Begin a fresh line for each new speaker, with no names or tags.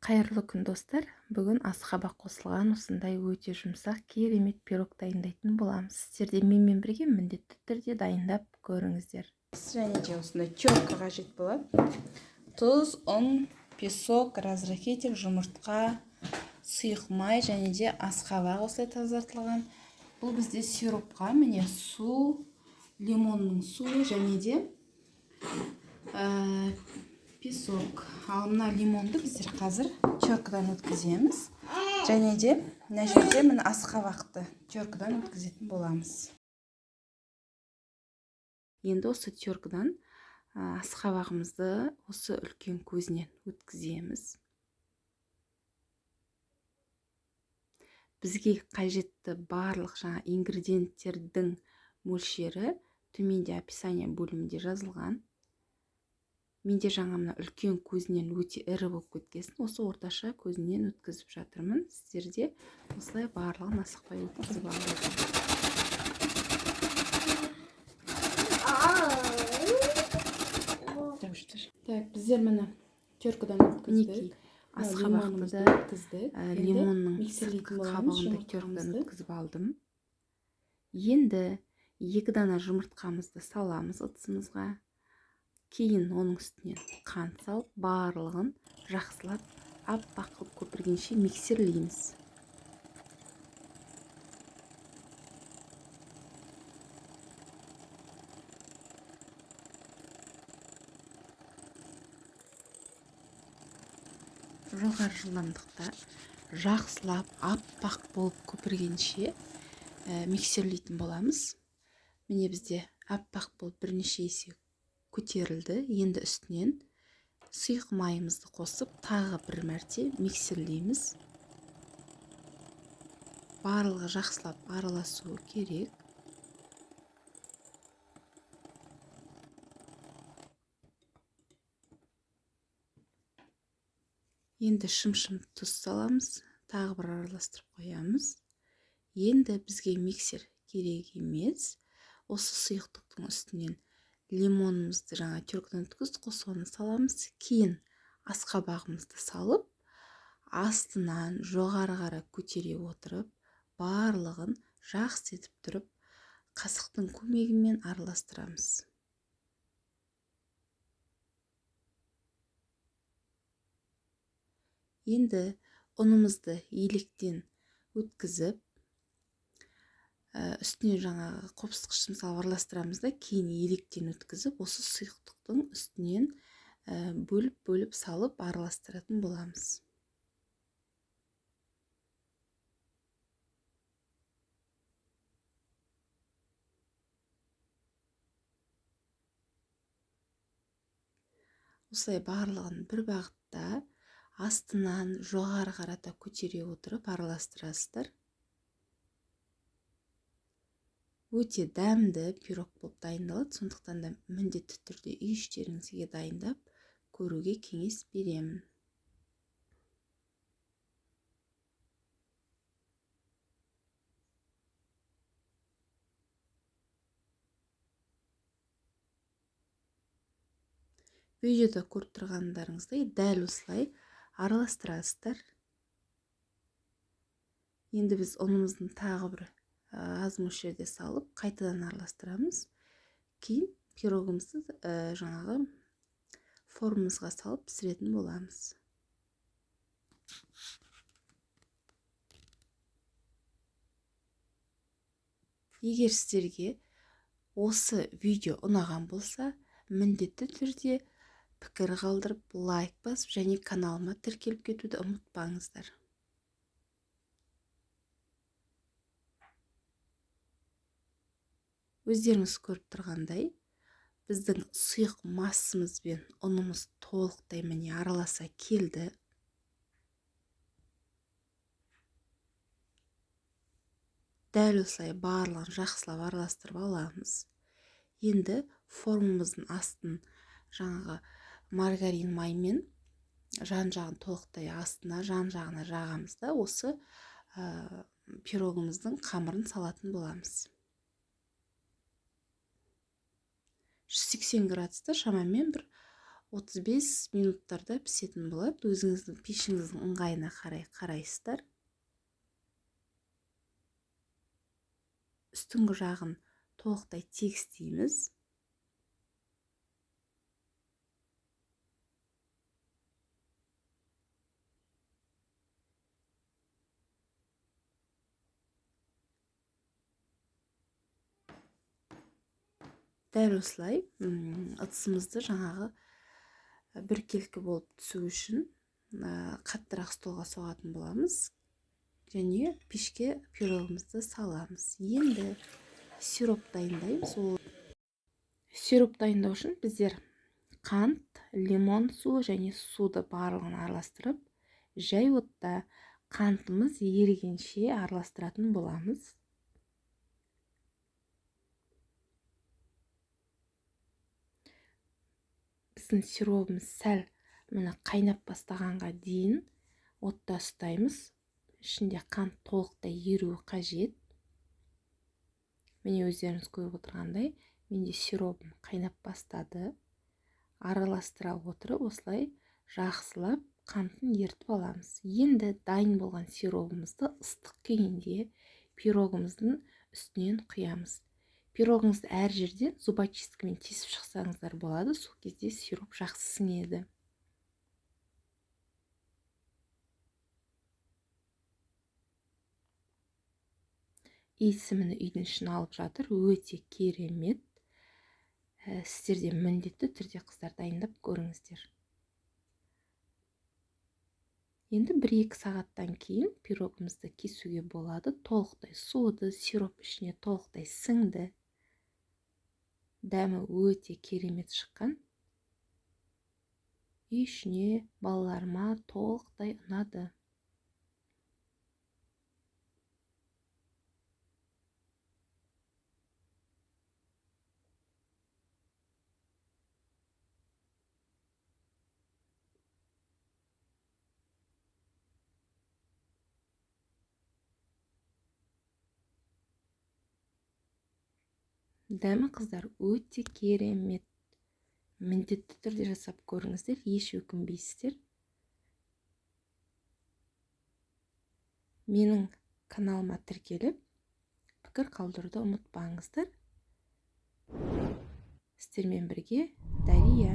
Қайырлы күн достар. Бүгін асқаба қосылған осындай өте жұмсақ керемет пирог дайындайтын боламыз. Сіздер де менімен бірге міндетті түрде дайындап көріңіздер.
Және де осындай терка қажет болады. Тұз, ұн, песок, разрыхитель, жұмыртқа, сұйық май және де асқабақ осылай тазартылған. Бұл бізде сиропқа міне су, лимонның суы және де песок. Ал мына лимонды біздер қазір теркадан өткіземіз. Және де мына жерде міне асқабақты теркадан өткізетін боламыз.
Енді осы теркадан асқабағымызды осы үлкен көзінен өткіземіз. Бізге қажетті барлық жаңа ингредиенттердің мөлшері төменде описание бөлімінде жазылған. Менде жаңа мына үлкен көзінен өте ірі болып кеткесін, осы орташа көзінен өткізіп жатырмын. Сіздерде осылай барлығын асықпай өткізіп алыңыздар.
Так, біздер міне теркадан өткіздік.
Асқабақты да лимонның сыртқы қабығын да теркадан өткізіп алдым. Енді 2 дана жұмыртқамызды саламыз ыдысымызға. Кейін оның үстінен қант салып, барлығын жақсылап аппақ қылып көпіргенше миксерлейміз. Жоғары жылдамдықта жақсылап аппақ болып көпіргенше миксерлейтін боламыз. Міне бізде аппақ болып бірнеше есе көтерілді. Енді үстінен сұйық майымызды қосып, тағы бір мәрте миксерлейміз. Барлығы жақсылап араласуы керек. Енді шым-шым тұз саламыз, тағы бір араластырып қоямыз. Енді бізге миксер керек емес. Осы сұйықтықтың үстінен лимонымызды жаңа теркадан өткіздік, соны саламыз. Кейін асқабағымызды салып, астынан жоғары қарай көтере отырып, барлығын жақсы етіп тұрып, қасықтың көмегімен араластырамыз. Енді ұнымызды електен өткізіп, үстіне жаңағы қопсытқышты мысалы араластырамыз да, кейін електен өткізіп, осы сұйықтықтың үстінен бөліп салып араластыратын боламыз. Осылай барлығын бір бағытта астынан жоғары қарата көтере отырып араластырасыздар. Өте дәмді пирог болып дайындалады, сондықтан да міндетті түрде үй іштеріңізге дайындап көруге кеңес беремін. Видеода көріп тұрғандарыңыздай дәл осылай араластырасыздар. Енді біз ұнымыздың тағы бір аз мөлшерде салып, қайтадан араластырамыз. Кейін пирогымызды жаңағы формамызға салып пісіретін боламыз. Егер сіздерге осы видео ұнаған болса, міндетті түрде пікір қалдырып, лайк басып, және каналыма тіркеліп кетуді ұмытпаңыздар. Өздеріңіз көріп тұрғандай, біздің сұйық массамыз бен ұнымыз толықтай міне араласа келді. Дәл осылай барлығын жақсылап араластырып аламыз. Енді формамыздың астын жаңағы маргарин маймен жан-жағын толықтай астына, жан-жағына жағамыз да осы пирогымыздың қамырын салатын боламыз. 180 градуста шамамен бір 35 минуттарда пісетін болады. Өзіңіздің пешіңіздің ыңғайына қарай қарайсыздар. Үстіңгі жағын толықтай тегістейміз. Дәл осылай ыдысымызды жаңағы біркелкі болып түсу үшін қаттырақ столға соғатын боламыз және пешке пирогымызды саламыз. Енді сироп дайындаймыз. Сироп дайындау үшін біздер қант, лимон суы және суды барлығын араластырып, жай отта қантымыз ерігенше араластыратын боламыз. Біздің сиробымыз сәл қайнап бастағанға дейін отта ұстаймыз. Ішінде қант толықтай еруі қажет. Міне өздеріңіз көріп отырғандай, менде сиробым қайнап бастады. Араластыра отырып, осылай жақсылап қантын ертіп аламыз. Енді дайын болған сиробымызды ыстық күйінде пирогымыздың үстінен құямыз. Пирогыңызды әр жерден зубочисткамен тесіп шықсаңыздар болады. Сол кезде сироп жақсы сіңеді. Иісіміні үйдің ішін алып жатыр. Өте керемет. Сіздер де міндетті түрде қыздар дайындап көріңіздер. Енді 1-2 сағаттан кейін пирогымызды кесуге болады. Толықтай суыды, сироп ішіне толықтай сіңді. Дәмі өте керемет шыққан. Үй ішіне, балаларыма толықтай ұнады. Дәмі қыздар өте керемет. Міндетті түрде жасап көріңіздер, еш өкінбейсіздер. Менің каналыма тіркеліп, пікір қалдыруды ұмытпаңыздар. Сіздермен бірге Дария.